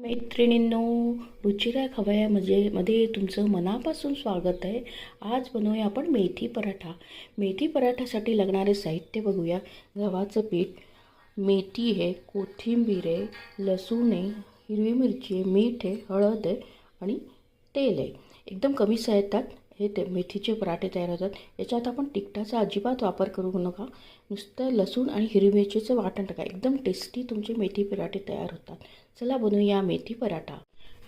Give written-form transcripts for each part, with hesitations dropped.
मैत्रिणींनो, रुचिरा खवय्यामध्ये तुमचं मनापासून स्वागत आहे. आज बनवूया आपण मेथी पराठा. मेथी पराठासाठी लागणारे साहित्य बघूया. गव्हाचं पीठ, मेथी आहे, कोथिंबीर आहे, लसूण आहे, हिरवी मिरची आहे, मीठ आहे, हळद आहे आणि तेल आहे. एकदम कमी साहित्यात हे मेथीचे पराठे तयार होतात. याच्यात आपण तिखटाचा अजिबात वापर करू नका. नुसतं लसूण आणि हिरवी मिरचीचं वाटण टाका. एकदम टेस्टी तुमचे मेथी पराठे तयार होतात. चला बनवूया मेथी पराठा.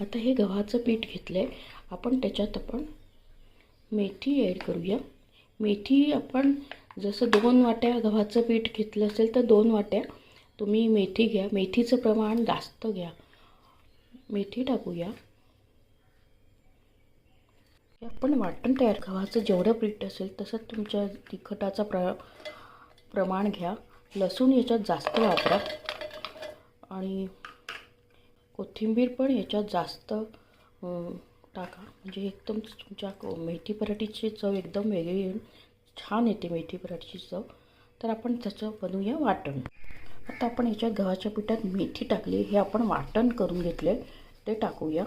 आता हे गव्हाचं पीठ घेतलं आहे. आपण त्याच्यात मेथी ॲड करूया. मेथी आपण जसं 2 वाट्या गव्हाचं पीठ घेतलं असेल तर 2 वाट्या तुम्ही मेथी घ्या. मेथीचं प्रमाण जास्त घ्या. मेथी टाकूया. आपण वाटण तयार गव्हाचं जेवढं पीठ असेल तसं तुमच्या तिखटाचा प्रमाण घ्या. लसूण याच्यात जास्त वापरा आणि कोथिंबीर पण याच्यात जास्त टाका. म्हणजे एकदम तुमच्या मेथी पराठीची चव एकदम वेगळी येईल. छान येते मेथी पराठीची चव. तर आपण त्याचं बनवूया वाटण. आता आपण याच्यात गव्हाच्या पिठात मेथी टाकली. हे आपण वाटण करून घेतले ते टाकूया.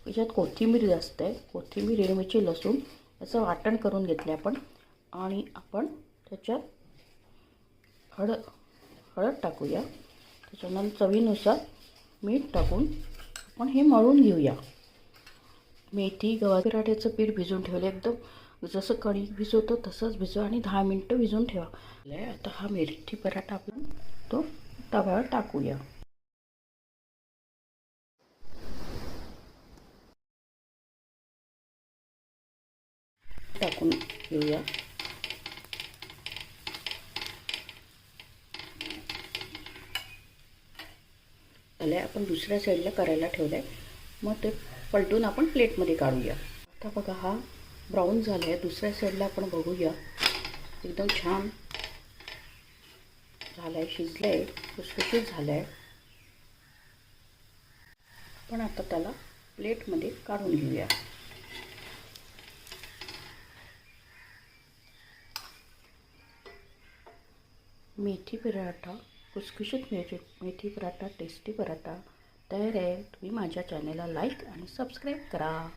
याच्यात कोथिंबीर जास्त आहे. कोथिंबीर, हिरवी मिरची, लसूण याचं वाटण करून घेतले आपण. आणि आपण त्याच्यात हळद टाकूया. त्याच्यानंतर चवीनुसार मीठ टाकून आपण हे मळून घेऊया. मेथी गव्हा पराठ्याचं पीठ भिजवून ठेवलं. एकदम जसं कणिक भिजवतो तसंच भिजवा आणि 10 मिनटं भिजवून ठेवा. आता हा मेथी पराठा आपण तो तव्यावर टाकूया. टाकून घेऊया. आपण दुसऱ्या साईडला करायला ठेवलं आहे. मग ते पलटून आपण प्लेटमध्ये काढूया. आता बघा हा ब्राऊन झाला आहे. दुसऱ्या साईडला आपण बघूया. एकदम छान झालं आहे, शिजलं आहे, खुसखुशीत झालं आहे. आपण आता त्याला प्लेटमध्ये काढून घेऊया. मेथी पराठा, खुसखुशीत मेथी पराठा, टेस्टी पराठा तयार आहे. तुम्ही माझ्या चॅनलला लाईक आणि सबस्क्राईब करा.